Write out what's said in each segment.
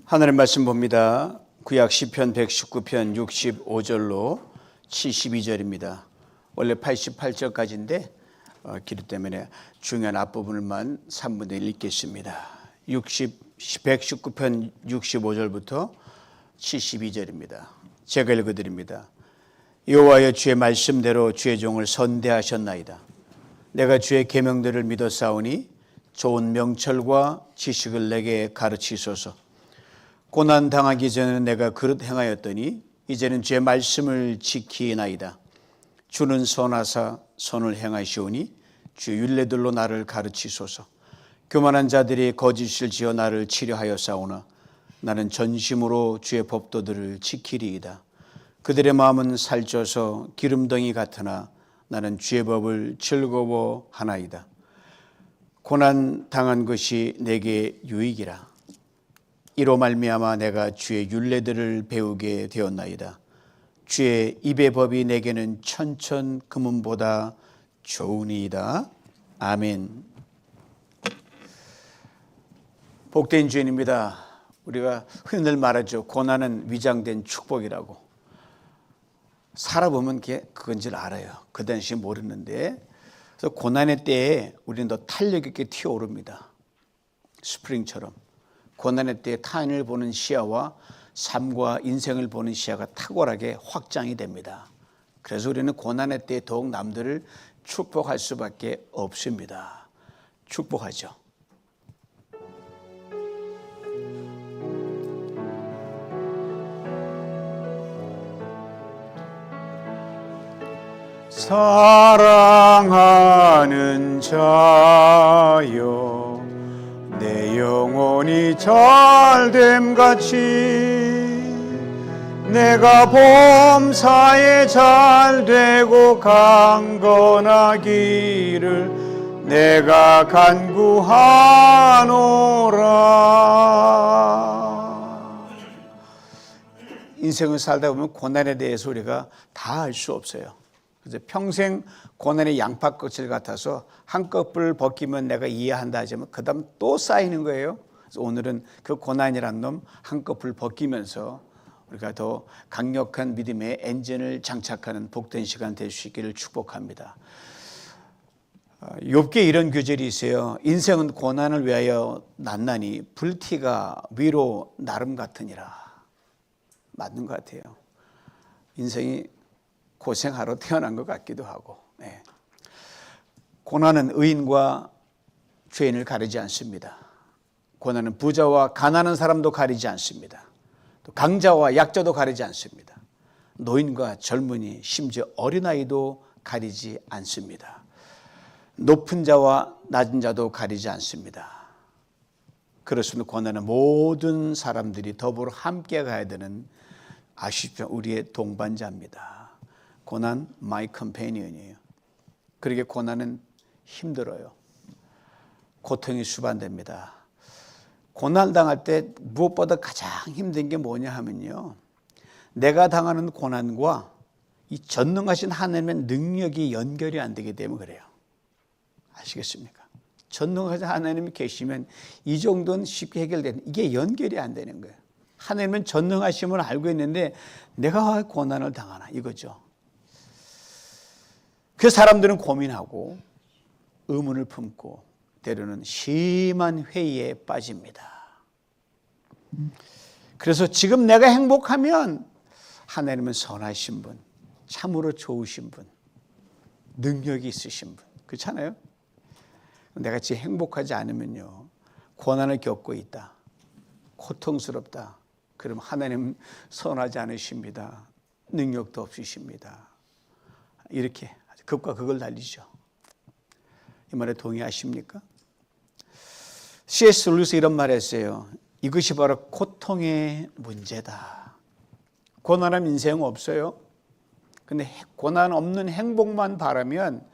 하늘의 말씀 봅니다. 구약 시편 119편 65절로 72절입니다. 원래 88절까지인데 기도 때문에 중요한 앞부분을만 3분의 1 읽겠습니다. 119편 65절부터 72절입니다. 제가 읽어드립니다. 여호와여, 주의 말씀대로 주의 종을 선대하셨나이다. 내가 주의 계명들을 믿었사오니 좋은 명철과 지식을 내게 가르치소서. 고난 당하기 전에는 내가 그릇 행하였더니 이제는 주의 말씀을 지키나이다. 주는 선하사 선을 행하시오니 주의 율례들로 나를 가르치소서. 교만한 자들이 거짓을 지어 나를 치려하였사오나 나는 전심으로 주의 법도들을 지키리이다. 그들의 마음은 살쪄서 기름덩이 같으나 나는 주의 법을 즐거워하나이다. 고난 당한 것이 내게 유익이라. 이로 말미암아 내가 주의 율례들을 배우게 되었나이다. 주의 입의 법이 내게는 천천 금은보다 좋으니이다. 아멘. 복된 주인입니다. 우리가 흔히 말하죠. 고난은 위장된 축복이라고. 살아보면 그건 줄 알아요. 그 당시 모르는데. 그래서 고난의 때에 우리는 더 탄력 있게 튀어오릅니다. 스프링처럼. 고난의 때에 타인을 보는 시야와 삶과 인생을 보는 시야가 탁월하게 확장이 됩니다. 그래서 우리는 고난의 때에 더욱 남들을 축복할 수밖에 없습니다. 축복하죠. 사랑하는 자여, 내 영혼이 잘됨같이 내가 범사에 잘되고 강건하기를 내가 간구하노라. 인생을 살다 보면 고난에 대해서 우리가 다 알 수 없어요. 그래서 평생 고난의 양파껍질 같아서 한꺼풀 벗기면 내가 이해한다 하지만 그 다음 또 쌓이는 거예요. 그래서 오늘은 그 고난이란 놈 한꺼풀 벗기면서 우리가 더 강력한 믿음의 엔진을 장착하는 복된 시간 될 수 있기를 축복합니다. 욥기에 이런 구절이 있어요. 인생은 고난을 위하여 났나니 불티가 위로 나름 같으니라. 맞는 것 같아요. 인생이 고생하러 태어난 것 같기도 하고. 네. 고난은 의인과 죄인을 가리지 않습니다. 고난은 부자와 가난한 사람도 가리지 않습니다. 또 강자와 약자도 가리지 않습니다. 노인과 젊은이, 심지어 어린아이도 가리지 않습니다. 높은 자와 낮은 자도 가리지 않습니다. 그렇습니다. 고난은 모든 사람들이 더불어 함께 가야 되는 아쉽지만 우리의 동반자입니다. 고난 my companion이에요. 그러게 고난은 힘들어요. 고통이 수반됩니다. 고난 당할 때 무엇보다 가장 힘든 게 뭐냐 하면요, 내가 당하는 고난과 이 전능하신 하나님의 능력이 연결이 안 되기 때문에 그래요. 아시겠습니까? 전능하신 하나님이 계시면 이 정도는 쉽게 해결되는, 이게 연결이 안 되는 거예요. 하나님은 전능하심을 알고 있는데 내가 고난을 당하나 이거죠. 그 사람들은 고민하고 의문을 품고 때로는 심한 회의에 빠집니다. 그래서 지금 내가 행복하면 하나님은 선하신 분, 참으로 좋으신 분, 능력이 있으신 분, 그렇잖아요? 내가 지금 행복하지 않으면요, 고난을 겪고 있다, 고통스럽다, 그럼 하나님 선하지 않으십니다. 능력도 없으십니다. 이렇게 극과 극을 달리죠. 이 말에 동의하십니까? C.S. 루이스 이런 말 했어요. 이것이 바로 고통의 문제다. 고난은 인생 없어요. 근데 고난 없는 행복만 바라면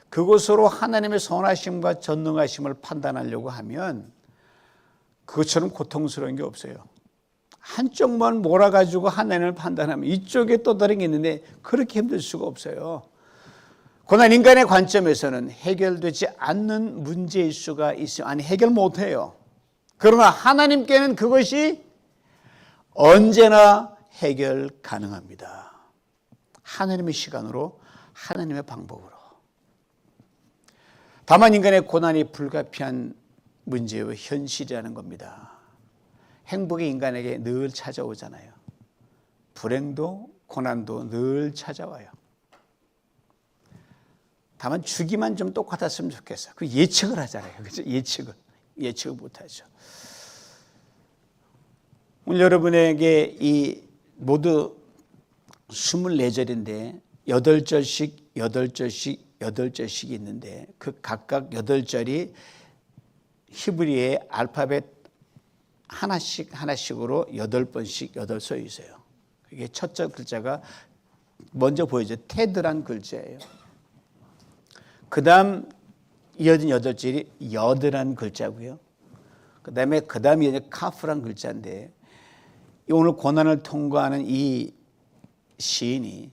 그것으로 하나님의 선하심과 전능하심을 판단하려고 하면 그것처럼 고통스러운 게 없어요. 한쪽만 몰아가지고 하나님을 판단하면 이쪽에 또 다른 게 있는데 그렇게 힘들 수가 없어요. 고난 인간의 관점에서는 해결되지 않는 문제일 수가 있어요. 아니 해결 못해요. 그러나 하나님께는 그것이 언제나 해결 가능합니다. 하나님의 시간으로, 하나님의 방법으로. 다만 인간의 고난이 불가피한 문제요, 현실이라는 겁니다. 행복이 인간에게 늘 찾아오잖아요. 불행도 고난도 늘 찾아와요. 다만 주기만 좀 똑같았으면 좋겠어요. 그 예측을 하잖아요. 그죠? 예측을 못하죠. 오늘 여러분에게 이 모두 24절인데 8절씩 있는데 그 각각 8절이 히브리의 알파벳 하나씩으로 8번씩 8서 있어요. 이게 첫째 글자가 먼저 보이죠. 테드란 글자예요. 그 다음 이어진 8절이 여드란 글자고요. 그 다음에 카프란 글자인데 오늘 고난을 통과하는 이 시인이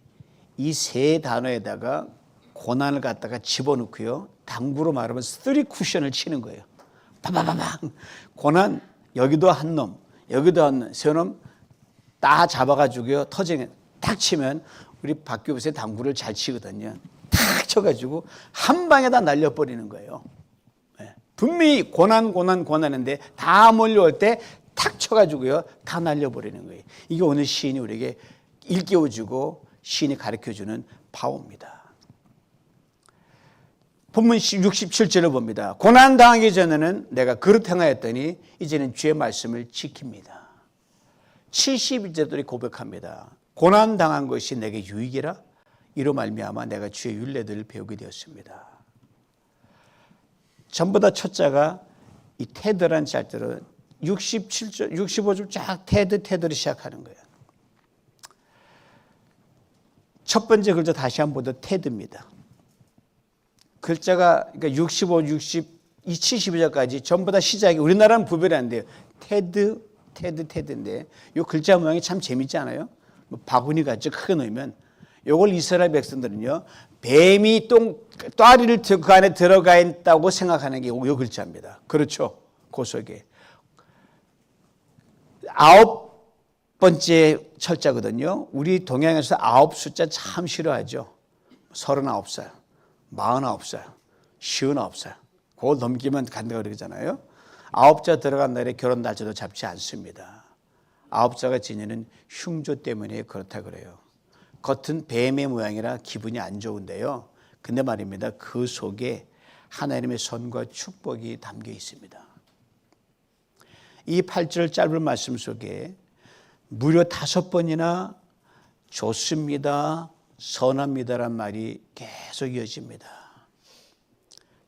이 세 단어에다가 고난을 갖다가 집어넣고요. 당구로 말하면 쓰리 쿠션을 치는 거예요. 바바바방. 고난 여기도 한 놈, 여기도 한 놈, 세 놈 다 잡아가지고요. 터지게 딱 치면 우리 박교부세 당구를 잘 치거든요. 탁 쳐가지고 한 방에 다 날려버리는 거예요. 분명히 고난인데 다 몰려올 때 탁 쳐가지고요. 다 날려버리는 거예요. 이게 오늘 시인이 우리에게 일깨워주고 시인이 가르쳐주는 바오입니다. 본문 67절을 봅니다. 고난당하기 전에는 내가 그릇 행하였더니 이제는 주의 말씀을 지킵니다. 72절들이 고백합니다. 고난당한 것이 내게 유익이라 이로 말미암아 내가 주의 율례들을 배우게 되었습니다. 전부 다 첫자가 이 테드란 짤들은 67절, 65절 쫙 테드를 시작하는 거예요. 첫 번째 글자 다시 한번 보도 테드입니다. 글자가 그러니까 65, 60, 72절까지 전부 다 시작이 우리나라는 구별이 안 돼요. 테드인데 이 글자 모양이 참 재밌지 않아요? 바구니 같이 크게 놓으면 이걸 이스라엘 백성들은요 뱀이 똥아리를 그 안에 들어가 있다고 생각하는 게 이 글자입니다. 그렇죠? 그 속에 9번째 철자거든요. 우리 동양에서 9 숫자 참 싫어하죠. 39살, 49살, 59살 그거 넘기면 간다고 그러잖아요. 9자 들어간 날에 결혼 날짜도 잡지 않습니다. 9자가 지내는 흉조 때문에 그렇다 그래요. 겉은 뱀의 모양이라 기분이 안 좋은데요. 근데 말입니다. 그 속에 하나님의 선과 축복이 담겨 있습니다. 이 8절 짧은 말씀 속에 무려 5번이나 좋습니다, 선합니다란 말이 계속 이어집니다.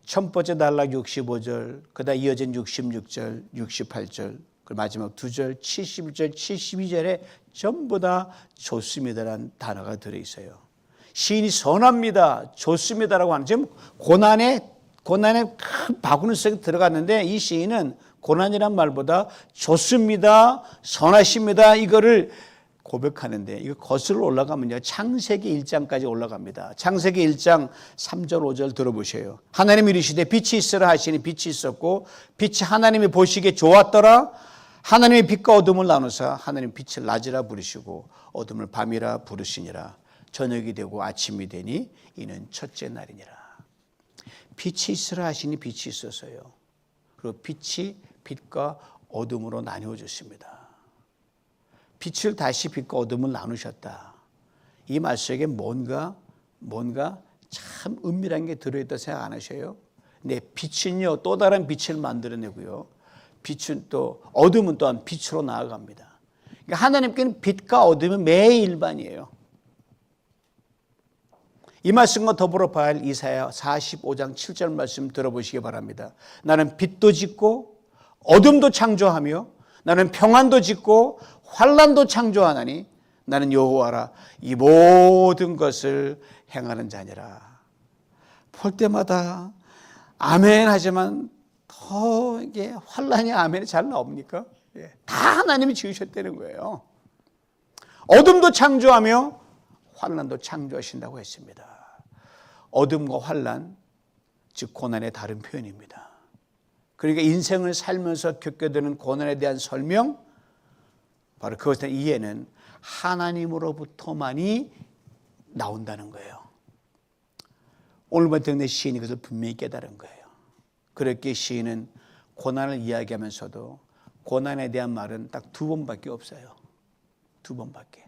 첫 번째 단락 65절, 그다음 이어진 66절, 68절, 그 마지막 2절, 71절, 72절에 전부 다 좋습니다라는 단어가 들어있어요. 시인이 선합니다, 좋습니다라고 하는 지금 고난의 큰 바구니 속에 들어갔는데 이 시인은 고난이란 말보다 좋습니다, 선하십니다 이거를 고백하는데 이거 거슬러 올라가면요 창세기 1장까지 올라갑니다. 창세기 1장 3절 5절 들어보세요. 하나님이 이르시되 빛이 있으라 하시니 빛이 있었고 빛이 하나님이 보시기에 좋았더라. 하나님이 빛과 어둠을 나누사 하나님 빛을 낮이라 부르시고 어둠을 밤이라 부르시니라. 저녁이 되고 아침이 되니 이는 첫째 날이니라. 빛이 있으라 하시니 빛이 있었어요. 그리고 빛이 빛과 어둠으로 나뉘어졌습니다. 빛을 다시 빛과 어둠을 나누셨다. 이 말 속에 뭔가 참 은밀한 게 들어있다 생각 안 하셔요? 근데 빛은요 또 다른 빛을 만들어내고요. 빛은 또 어둠은 또한 빛으로 나아갑니다. 그러니까 하나님께는 빛과 어둠이 매일반이에요. 이 말씀과 더불어 봐야 할 이사야 45장 7절 말씀 들어보시기 바랍니다. 나는 빛도 짓고 어둠도 창조하며 나는 평안도 짓고 환난도 창조하나니 나는 여호와라 이 모든 것을 행하는 자니라. 볼 때마다 아멘 하지만 더 이게 환난이 아멘이 잘 나옵니까? 다 하나님이 지으셨다는 거예요. 어둠도 창조하며 환난도 창조하신다고 했습니다. 어둠과 환난, 즉 고난의 다른 표현입니다. 그러니까 인생을 살면서 겪게 되는 고난에 대한 설명, 바로 그것의 이해는 하나님으로부터만이 나온다는 거예요. 오늘 본문 시인이 그것을 분명히 깨달은 거예요. 그렇게 시인은 고난을 이야기하면서도 고난에 대한 말은 딱 2번밖에 없어요. 2번밖에.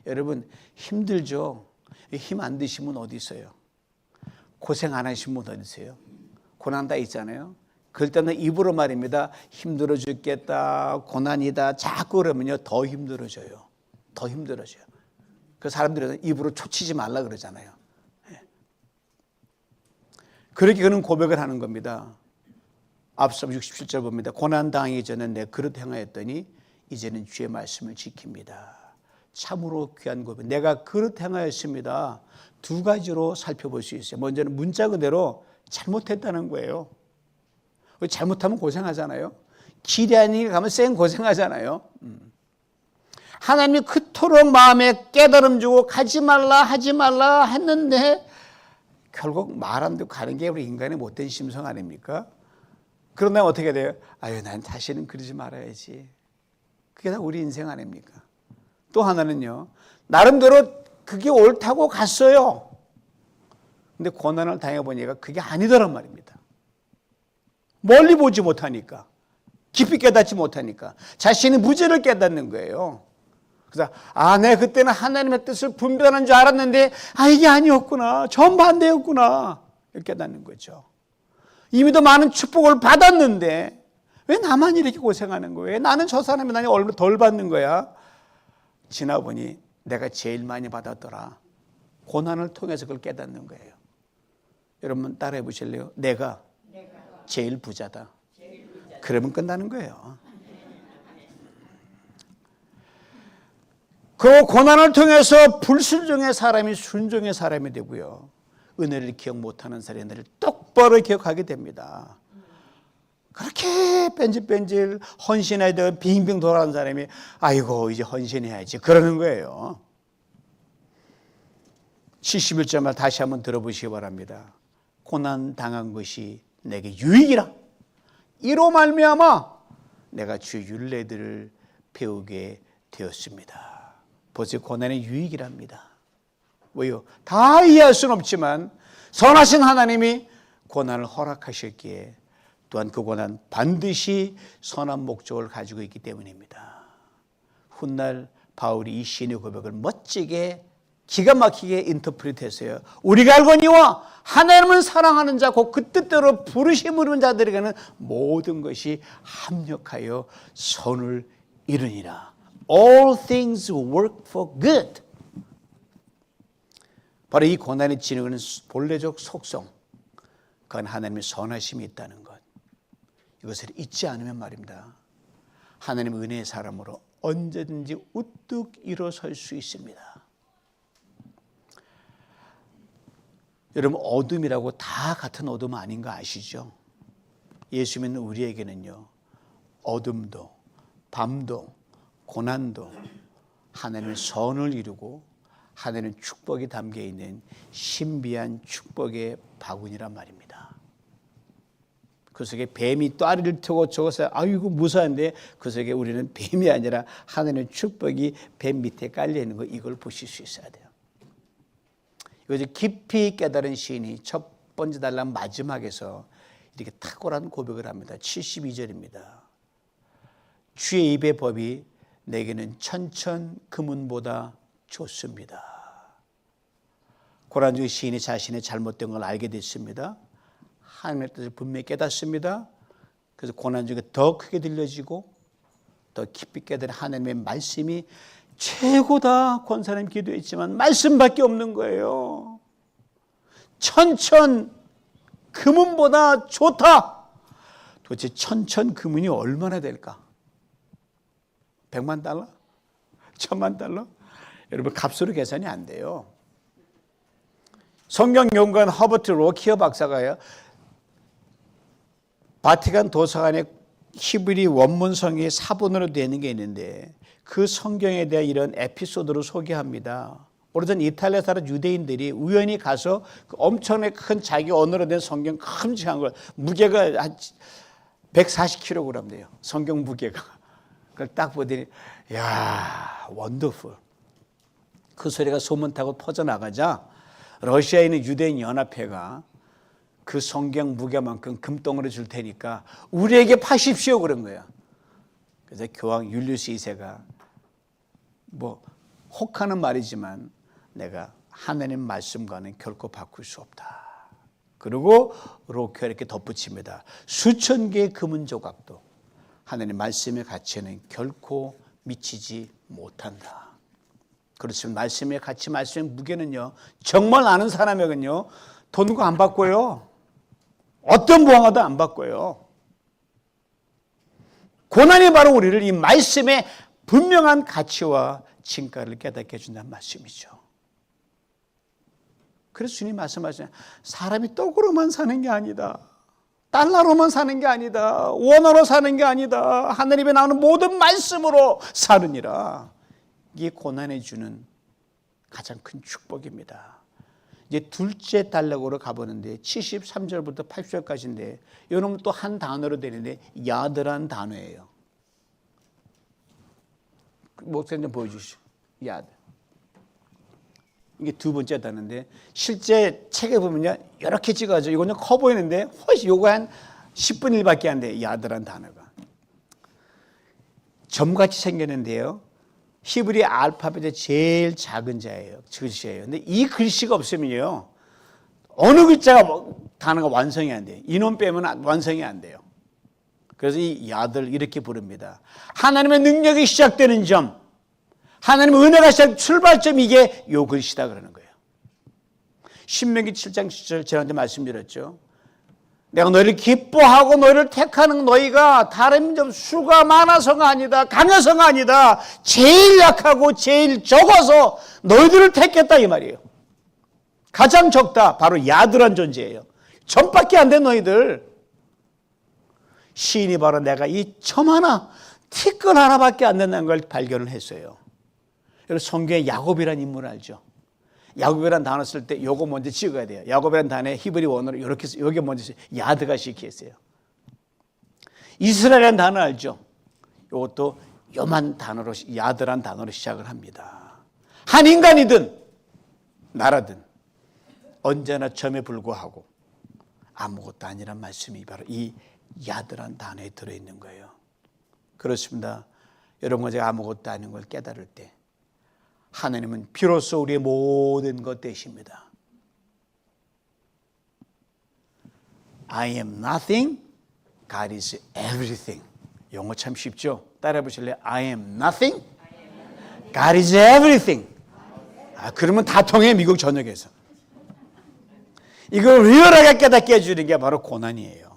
여러분 힘들죠? 힘 안 드시면 어디 있어요? 고생 안 하시면 어디 있어요? 고난 다 있잖아요. 그럴 때는 입으로 말입니다. 힘들어 죽겠다, 고난이다 자꾸 그러면요 더 힘들어져요. 더 힘들어져요. 그 사람들은 입으로 초치지 말라 그러잖아요. 그렇게 그는 고백을 하는 겁니다. 앞서 67절 봅니다. 고난 당하기 전에 내 그릇 행하였더니 이제는 주의 말씀을 지킵니다. 참으로 귀한 고백. 내가 그릇 행하였습니다. 2가지로 살펴볼 수 있어요. 먼저는 문자 그대로 잘못했다는 거예요. 잘못하면 고생하잖아요. 길이 아니게 가면 쌩 고생하잖아요. 하나님이 그토록 마음에 깨달음 주고 가지 말라 하지 말라 했는데 결국 말 안 듣고 가는 게 우리 인간의 못된 심성 아닙니까? 그러나 어떻게 돼요? 아유, 난 다시는 그러지 말아야지. 그게 다 우리 인생 아닙니까? 또 하나는요, 나름대로 그게 옳다고 갔어요. 근데 고난을 당해보니까 그게 아니더란 말입니다. 멀리 보지 못하니까, 깊이 깨닫지 못하니까 자신의 무죄를 깨닫는 거예요. 그래서 내가 그때는 하나님의 뜻을 분별하는 줄 알았는데 이게 아니었구나, 정반대였구나 이렇게 깨닫는 거죠. 이미도 많은 축복을 받았는데 왜 나만 이렇게 고생하는 거예요? 왜 나는 저 사람이 나니 얼마나 덜 받는 거야? 지나보니 내가 제일 많이 받았더라. 고난을 통해서 그걸 깨닫는 거예요. 여러분 따라해 보실래요? 내가 제일 부자다. 그러면 끝나는 거예요. 그 고난을 통해서 불순종의 사람이 순종의 사람이 되고요. 은혜를 기억 못하는 사람이 은혜를 똑바로 기억하게 됩니다. 그렇게 뺀질뺀질 헌신해야 되고 빙빙 돌아가는 사람이 아이고 이제 헌신해야지 그러는 거예요. 71절 말 다시 한번 들어보시기 바랍니다. 고난 당한 것이 내게 유익이라. 이로 말미암아 내가 주 율례들을 배우게 되었습니다. 벌써 고난의 유익이랍니다. 왜요? 다 이해할 수는 없지만 선하신 하나님이 고난을 허락하셨기에 또한 그 고난 반드시 선한 목적을 가지고 있기 때문입니다. 훗날 바울이 이 시인의 고백을 멋지게 기가 막히게 인터프리트했어요. 우리가 알거니와 하나님을 사랑하는 자 곧 그 뜻대로 부르심 이룬 자들에게는 모든 것이 합력하여 선을 이루니라. All things work for good. 바로 이 고난의 진행은 본래적 속성, 그건 하나님의 선하심이 있다는 것. 이것을 잊지 않으면 말입니다. 하나님의 은혜의 사람으로 언제든지 우뚝 일어설 수 있습니다. 여러분 어둠이라고 다 같은 어둠 아닌 거 아시죠? 예수 믿는 우리에게는요, 어둠도 밤도 고난도 하나님의 선을 이루고 하나님의 축복이 담겨있는 신비한 축복의 바구니란 말입니다. 그 속에 뱀이 또아리를 트고 저것을 아이고 무서운데 그 속에 우리는 뱀이 아니라 하나님의 축복이 뱀 밑에 깔려있는 거, 이걸 보실 수 있어야 돼요. 이것을 깊이 깨달은 시인이 첫 번째 단락 마지막에서 이렇게 탁월한 고백을 합니다. 72절입니다. 주의 입의 법이 내게는 천천 금은보다 좋습니다. 고난 중 시인이 자신의 잘못된 걸 알게 됐습니다. 하나님의 뜻을 분명히 깨닫습니다. 그래서 고난 중에 더 크게 들려지고 더 깊이 깨달은 하나님의 말씀이 최고다. 권사님 기도했지만 말씀밖에 없는 거예요. 천천 금은보다 좋다. 도대체 천천 금은이 얼마나 될까? 100만 달러? 1000만 달러? 여러분 값으로 계산이 안 돼요. 성경 연구원 허버트 로키어 박사가요, 바티칸 도서관에 히브리 원문성이 사본으로 되는 게 있는데 그 성경에 대한 이런 에피소드를 소개합니다. 오래전 이탈리아 사람 유대인들이 우연히 가서 그 엄청나게 큰 자기 언어로 된 성경 큼직한 걸, 무게가 한 140kg 돼요. 성경 무게가. 그걸 딱 보더니 야, 원더풀. 그 소리가 소문 타고 퍼져나가자 러시아에 있는 유대인 연합회가 그 성경 무게만큼 금덩어리 줄 테니까 우리에게 파십시오 그런 거야. 그래서 교황 율리우스 2세가 뭐 혹하는 말이지만 내가 하나님 말씀과는 결코 바꿀 수 없다. 그리고 로케가 이렇게 덧붙입니다. 수천 개의 금은 조각도 하나님 말씀의 가치는 결코 미치지 못한다. 그렇지만 말씀의 가치, 말씀의 무게는요, 정말 아는 사람에게는요, 돈과 안 바꿔요. 어떤 보안과도 안 바꿔요. 고난이 바로 우리를 이 말씀의 분명한 가치와 진가를 깨닫게 해준다는 말씀이죠. 그래서 주님 말씀하시잖아요. 사람이 떡으로만 사는 게 아니다. 달러로만 사는 게 아니다. 원어로 사는 게 아니다. 하나님의 나오는 모든 말씀으로 사느니라. 이게 고난에 주는 가장 큰 축복입니다. 이제 둘째 단락으로 가보는데 73절부터 80절까지인데 이놈은 또 한 단어로 되는데 야드란 단어예요. 목사님 좀 보여주시죠. 야드. 이게 두 번째 단어인데 실제 책에 보면요 이렇게 찍어가지고 이거는 커 보이는데 훨씬 요거 한 10분의 1밖에 안 돼요. 야드란 단어가 점같이 생겼는데요. 히브리 알파벳의 제일 작은 자예요. 글씨예요. 근데 이 글씨가 없으면요 어느 글자가 단어가 완성이 안 돼요. 이놈 빼면 완성이 안 돼요. 그래서 이 야들 이렇게 부릅니다. 하나님의 능력이 시작되는 점, 하나님의 은혜가 시작 출발점 이게 요 글씨다 그러는 거예요. 신명기 7장 7절 지난주에 말씀드렸죠. 내가 너희를 기뻐하고 너희를 택하는 너희가 다른 점 수가 많아서가 아니다. 강해서가 아니다. 제일 약하고 제일 적어서 너희들을 택했다 이 말이에요. 가장 적다. 바로 야드란 존재예요. 점밖에 안 된 너희들. 시인이 바로 내가 이 점 하나, 티끌 하나밖에 안 된다는 걸 발견을 했어요. 여러분 성경에 야곱이라는 인물 알죠? 야곱이라는 단어 쓸 때 요거 먼저 찍어야 돼요. 야곱이라는 단어에 히브리 원어로 이렇게 여기 먼저 야드가 시키했어요. 이스라엘이라는 단어 알죠? 요것도 요만 단어로 야드란 단어로 시작을 합니다. 한 인간이든 나라든 언제나 점에 불과하고 아무것도 아니란 말씀이 바로 이 야드란 단어에 들어있는 거예요. 그렇습니다. 여러분 제가 아무것도 아닌 걸 깨달을 때 하나님은 비로소 우리의 모든 것 되십니다. I am nothing, God is everything. 영어 참 쉽죠? 따라해 보실래요? I am nothing, God is everything. 그러면 다 통해 미국 전역에서. 이걸 리얼하게 깨닫게 해주는 게 바로 고난이에요.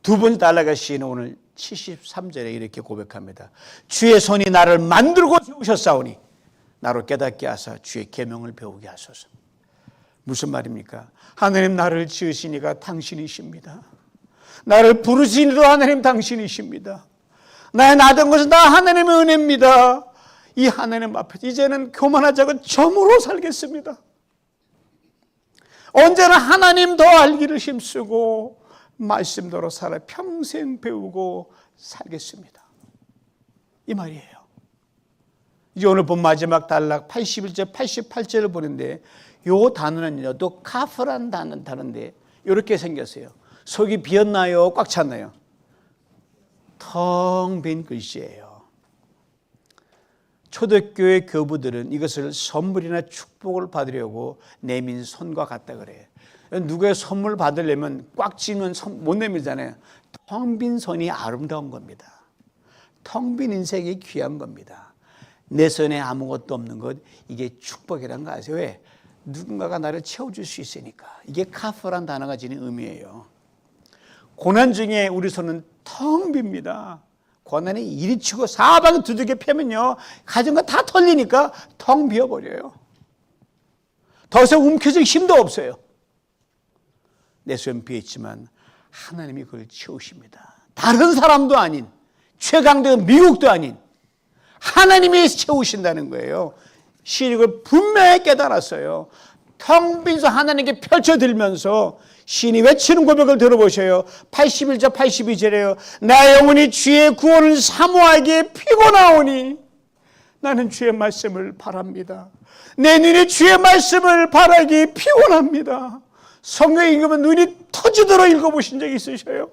두 번째 달라가 시인은 오늘 73절에 이렇게 고백합니다. 주의 손이 나를 만들고 세우셨사오니 나로 깨닫게 하사 주의 계명을 배우게 하소서. 무슨 말입니까? 하나님 나를 지으시니가 당신이십니다. 나를 부르시니도 하나님 당신이십니다. 나의 나된 것은 다 하나님의 은혜입니다. 이 하나님 앞에 이제는 교만하지 않고 점으로 살겠습니다. 언제나 하나님 더 알기를 힘쓰고 말씀대로 살아 평생 배우고 살겠습니다. 이 말이에요. 이제 오늘 본 마지막 단락 81절, 88절을 보는데 요 단어는요, 또 카프란 단어인데 이렇게 생겼어요. 속이 비었나요? 꽉 찼나요? 텅 빈 글씨예요. 초대교회 교부들은 이것을 선물이나 축복을 받으려고 내민 손과 같다 그래요. 누구의 선물 받으려면 꽉 쥐면 못 내밀잖아요. 텅 빈 손이 아름다운 겁니다. 텅 빈 인생이 귀한 겁니다. 내 손에 아무것도 없는 것, 이게 축복이란 거 아세요? 왜? 누군가가 나를 채워줄 수 있으니까. 이게 카프란 단어가 지닌 의미예요. 고난 중에 우리 손은 텅 빕니다. 고난이 이리 치고 사방에 두들겨 패면요, 가진 거 다 털리니까 텅 비어버려요. 더 이상 움켜질 힘도 없어요. 내 손은 비었지만 하나님이 그걸 채우십니다. 다른 사람도 아닌, 최강대는 미국도 아닌 하나님이 채우신다는 거예요. 시인이 그걸 분명히 깨달았어요. 텅 빈 손 하나님께 펼쳐들면서 시인이 외치는 고백을 들어보셔요. 81절 82절에요. 나 영혼이 주의 구원을 사모하기에 피곤하오니 나는 주의 말씀을 바랍니다. 내 눈이 주의 말씀을 바라기 피곤합니다. 성경 읽으면 눈이 터지도록 읽어보신 적 있으셔요?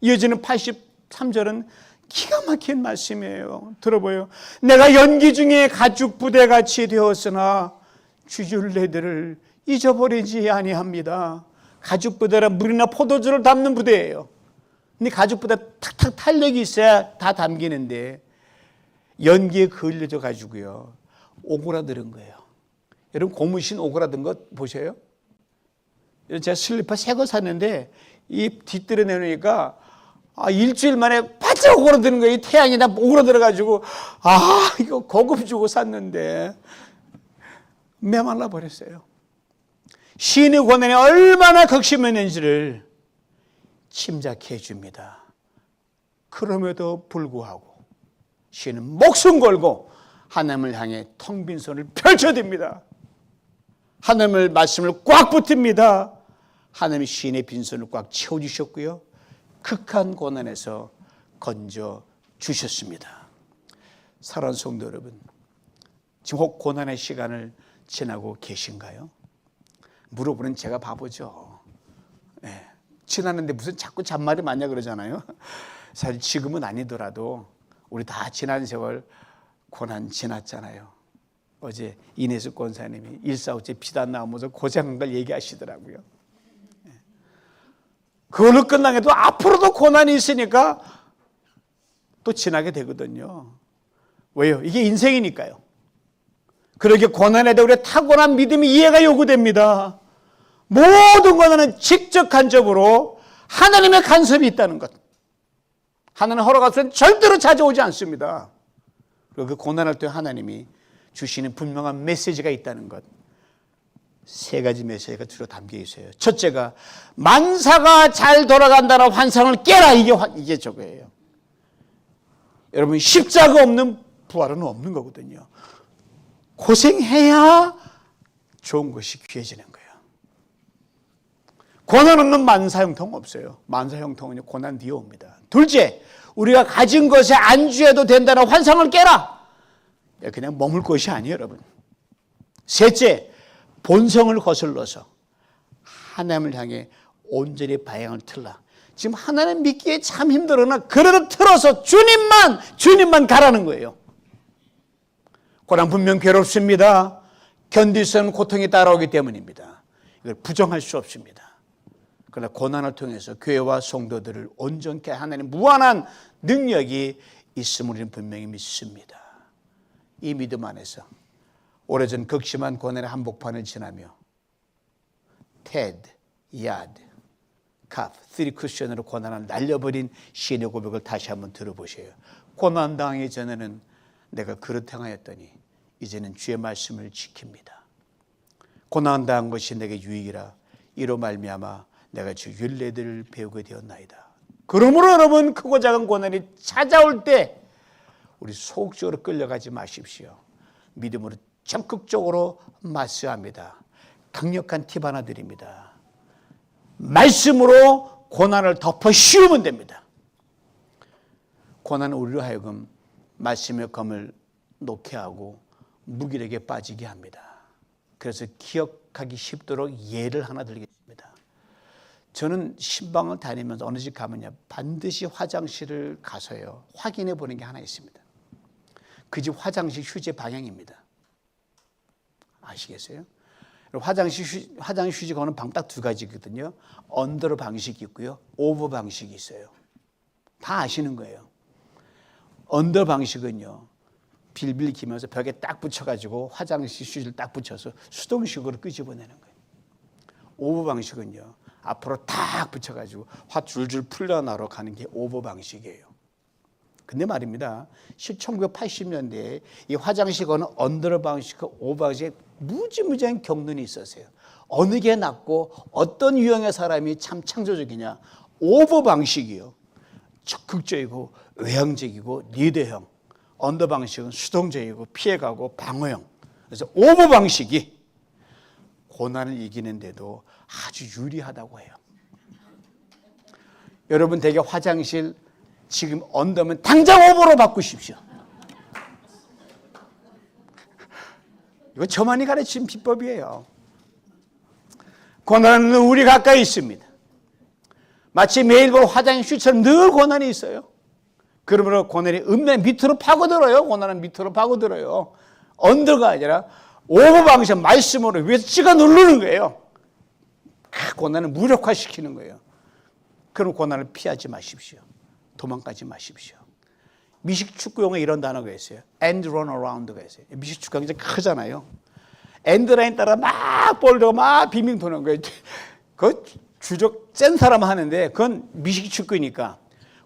이어지는 83절은 기가 막힌 말씀이에요. 들어보요. 내가 연기 중에 가죽 부대같이 되었으나 주줄레들을 잊어버리지 아니합니다. 가죽 부대란 물이나 포도주를 담는 부대예요. 근데 가죽 부대 탁탁 탄력이 있어야 다 담기는데 연기에 그을려져 가지고요 오그라드는 거예요. 여러분 고무신 오그라든 거 보셔요? 제가 슬리퍼 새 거 샀는데 이 뒷뜰에 내놓으니까 일주일 만에 바짝 오그라드는 거예요. 이 태양이 다 오그라들어 가지고 이거 고급 주고 샀는데 메말라 버렸어요. 시인의 고난이 얼마나 극심했는지를 침작해 줍니다. 그럼에도 불구하고 시인은 목숨 걸고 하나님을 향해 텅 빈 손을 펼쳐듭니다. 하나님의 말씀을 꽉 붙듭니다. 하나님이 시인의 빈손을 꽉 채워주셨고요. 극한 고난에서 건져주셨습니다. 사랑하는 성도 여러분, 지금 혹 고난의 시간을 지나고 계신가요? 물어보는 제가 바보죠. 네. 지났는데 무슨 자꾸 잔말이 많냐 그러잖아요. 사실 지금은 아니더라도 우리 다 지난 세월 고난 지났잖아요. 어제 이내수 권사님이 145째 비단 나오면서 고생한 걸 얘기하시더라고요. 그걸로 끝나게도 앞으로도 고난이 있으니까 또 지나게 되거든요. 왜요? 이게 인생이니까요. 그렇게 고난에 대해 우리의 타고난 믿음이 이해가 요구됩니다. 모든 고난은 직접간접으로 하나님의 간섭이 있다는 것. 하나님 허락하시면 절대로 찾아오지 않습니다. 그리고 그 고난할 때 하나님이 주시는 분명한 메시지가 있다는 것. 세 가지 메시지가 주로 담겨 있어요. 첫째가 만사가 잘 돌아간다는 환상을 깨라. 이게 저거예요. 여러분 십자가 없는 부활은 없는 거거든요. 고생해야 좋은 것이 귀해지는 거예요. 고난 없는 만사 형통 없어요. 만사 형통은 고난 뒤에 옵니다. 둘째, 우리가 가진 것에 안주해도 된다는 환상을 깨라. 그냥 머물 것이 아니에요, 여러분. 셋째, 본성을 거슬러서 하나님을 향해 온전히 방향을 틀라. 지금 하나님 믿기에 참 힘들으나 그래도 틀어서 주님만 가라는 거예요. 고난 분명 괴롭습니다. 견딜 수 없는 고통이 따라오기 때문입니다. 이걸 부정할 수 없습니다. 그러나 고난을 통해서 교회와 성도들을 온전케 하나님 무한한 능력이 있음을 우리는 분명히 믿습니다. 이 믿음 안에서 오래전 극심한 고난의 한복판을 지나며 테드, 야드, 카프, 3쿠션으로 고난을 날려버린 시인의 고백을 다시 한번 들어보세요. 고난당하기 전에는 내가 그릇 행하였더니 이제는 주의 말씀을 지킵니다. 고난당한 것이 내게 유익이라 이로 말미암아 내가 주 율례들을 배우게 되었나이다. 그러므로 여러분 크고 작은 고난이 찾아올 때 우리 소극적으로 끌려가지 마십시오. 믿음으로 적극적으로 맞서합니다. 강력한 팁 하나 드립니다. 말씀으로 고난을 덮어 씌우면 됩니다. 고난은 우리로 하여금 말씀의 검을 놓게 하고 무기력에 빠지게 합니다. 그래서 기억하기 쉽도록 예를 하나 들겠습니다. 저는 신방을 다니면서 어느 집 가면요 반드시 화장실을 가서요 확인해 보는 게 하나 있습니다. 그 집 화장실 휴지 방향입니다. 아시겠어요? 화장실 휴지 거는 방 딱 두 가지거든요. 언더로 방식이 있고요, 오버 방식이 있어요. 다 아시는 거예요. 언더 방식은요 빌빌 기면서 벽에 딱 붙여가지고 화장실 휴지를 딱 붙여서 수동식으로 끄집어내는 거예요. 오버 방식은요 앞으로 딱 붙여가지고 화 줄줄 풀려나러 가는 게 오버 방식이에요. 근데 말입니다. 1980년대에 이 화장실 거는 언더 방식과 오버 방식에 무지무지한 경륜이 있었어요. 어느 게 낫고 어떤 유형의 사람이 참 창조적이냐. 오버 방식이요. 적극적이고 외향적이고 리더형. 언더 방식은 수동적이고 피해가고 방어형. 그래서 오버 방식이 고난을 이기는데도 아주 유리하다고 해요. 여러분 댁에 화장실 지금 언더면 당장 오버로 바꾸십시오. 이거 저만이 가르친 비법이에요. 고난은 우리 가까이 있습니다. 마치 매일 볼 화장실처럼 늘 고난이 있어요. 그러므로 고난이 읍내 밑으로 파고들어요. 고난은 밑으로 파고들어요. 언더가 아니라 오버 방식 말씀으로 위에서 찍어 누르는 거예요. 고난을 무력화시키는 거예요. 그럼 고난을 피하지 마십시오. 도망가지 마십시오. 미식 축구용에 이런 단어가 있어요. end run around가 있어요. 미식 축구가 굉장히 크잖아요. 엔드라인 따라 막 볼 들고 막 빙빙 도는 거예요. 그 주적 센 사람 하는데 그건 미식 축구니까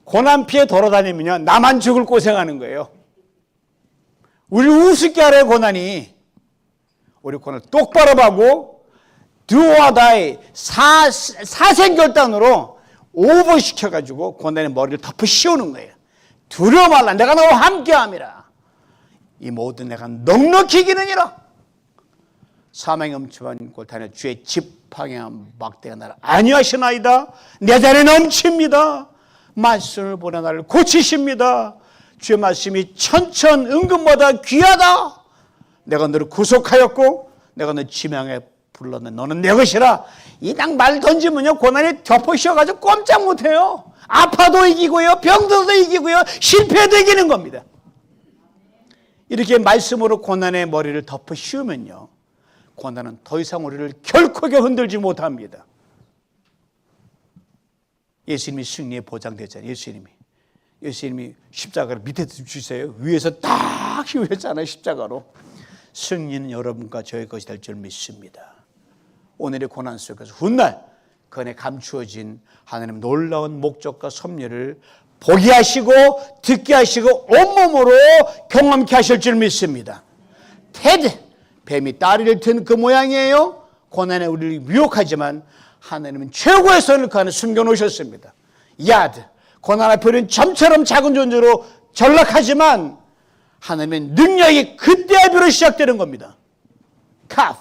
고난 피해 돌아다니면 나만 죽을 고생하는 거예요. 우리 우습게 하래요, 고난이. 우리 고난을 똑바로 하고 do or die 사생결단으로 오버시켜가지고 고난의 머리를 덮어 씌우는 거예요. 두려워 말라. 내가 너와 함께함이라. 이 모든 내가 넉넉히 이기느니라. 사망의 엄침한 골탄에 주의 지팡이와 막대가 나를 안위하시나이다. 내 잔에 넘칩니다. 말씀을 보내 나를 고치십니다. 주의 말씀이 천천은근보다 귀하다. 내가 너를 구속하였고 내가 너 지명에 불렀네. 너는 내 것이라. 이 딱 말 던지면요 고난이 덮어씌워가지고 꼼짝 못해요. 아파도 이기고요, 병들어도 이기고요, 실패도 이기는 겁니다. 이렇게 말씀으로 고난의 머리를 덮어씌우면요 고난은 더 이상 우리를 결코 흔들지 못합니다. 예수님이 승리에 보장되잖아요. 예수님이 십자가를 밑에 주세요. 위에서 딱 휘우렸잖아요. 십자가로. 승리는 여러분과 저의 것이 될 줄 믿습니다. 오늘의 고난 속에서 훗날 그 안에 감추어진 하나님 놀라운 목적과 섭리를 보게 하시고 듣게 하시고 온몸으로 경험케 하실 줄 믿습니다. 테드, 뱀이 다리를 튼 그 모양이에요. 고난에 우리를 유혹하지만 하나님은 최고의 선을 그 안에 숨겨놓으셨습니다. 야드, 고난 앞에는 점처럼 작은 존재로 전락하지만 하나님의 능력이 그때야 비로 시작되는 겁니다. 카프,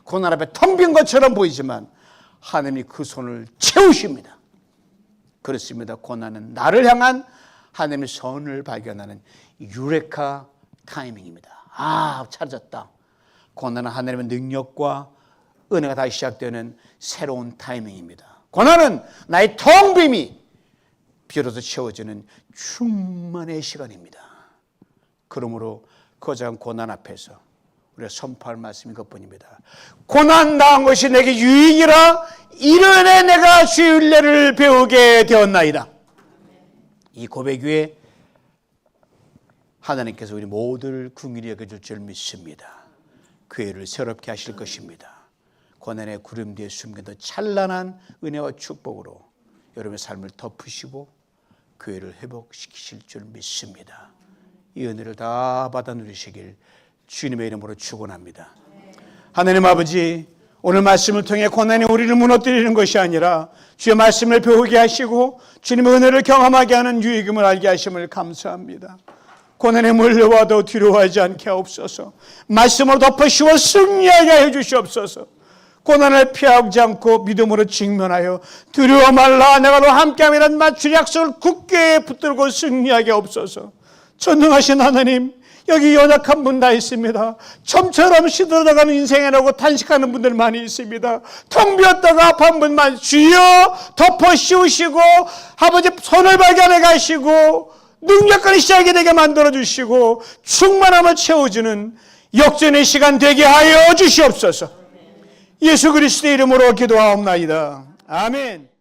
고난 앞에 텅 빈 것처럼 보이지만 하나님이 그 손을 채우십니다. 그렇습니다. 고난은 나를 향한 하나님의 선을 발견하는 유레카 타이밍입니다. 아, 찾았다. 고난은 하나님의 능력과 은혜가 다시 시작되는 새로운 타이밍입니다. 고난은 나의 텅 빔이 비로소 채워지는 충만의 시간입니다. 그러므로 거대한 고난 앞에서 우리가 선포할 말씀이 그것뿐입니다. 고난 당한 것이 내게 유익이라 이르되 내가 주의 윤례를 배우게 되었나이다. 이 고백 위에 하나님께서 우리 모두를 긍휼히 여겨줄 줄 믿습니다. 교회를 새롭게 하실 것입니다. 고난의 구름 뒤에 숨겨둔 찬란한 은혜와 축복으로 여러분의 삶을 덮으시고 교회를 회복시키실 줄 믿습니다. 이 은혜를 다 받아 누리시길 주님의 이름으로 축원합니다. 하나님 아버지, 오늘 말씀을 통해 고난이 우리를 무너뜨리는 것이 아니라 주의 말씀을 배우게 하시고 주님의 은혜를 경험하게 하는 유익임을 알게 하심을 감사합니다. 고난에 몰려와도 두려워하지 않게 하옵소서. 말씀으로 덮어씌워 승리하게 해주시옵소서. 고난을 피하지 않고 믿음으로 직면하여 두려워 말라 내가 너와 함께함이란 맞출 약속을 굳게 붙들고 승리하게 하옵소서. 전능하신 하나님, 여기 연약한 분 다 있습니다. 점처럼 시들어가는 인생이라고 탄식하는 분들 많이 있습니다. 텅 비었다가 아파한 분만 주여 덮어 씌우시고 아버지 손을 발견해 가시고 능력까지 시작이 되게 만들어주시고 충만함을 채워주는 역전의 시간 되게 하여 주시옵소서. 예수 그리스도의 이름으로 기도하옵나이다. 아멘.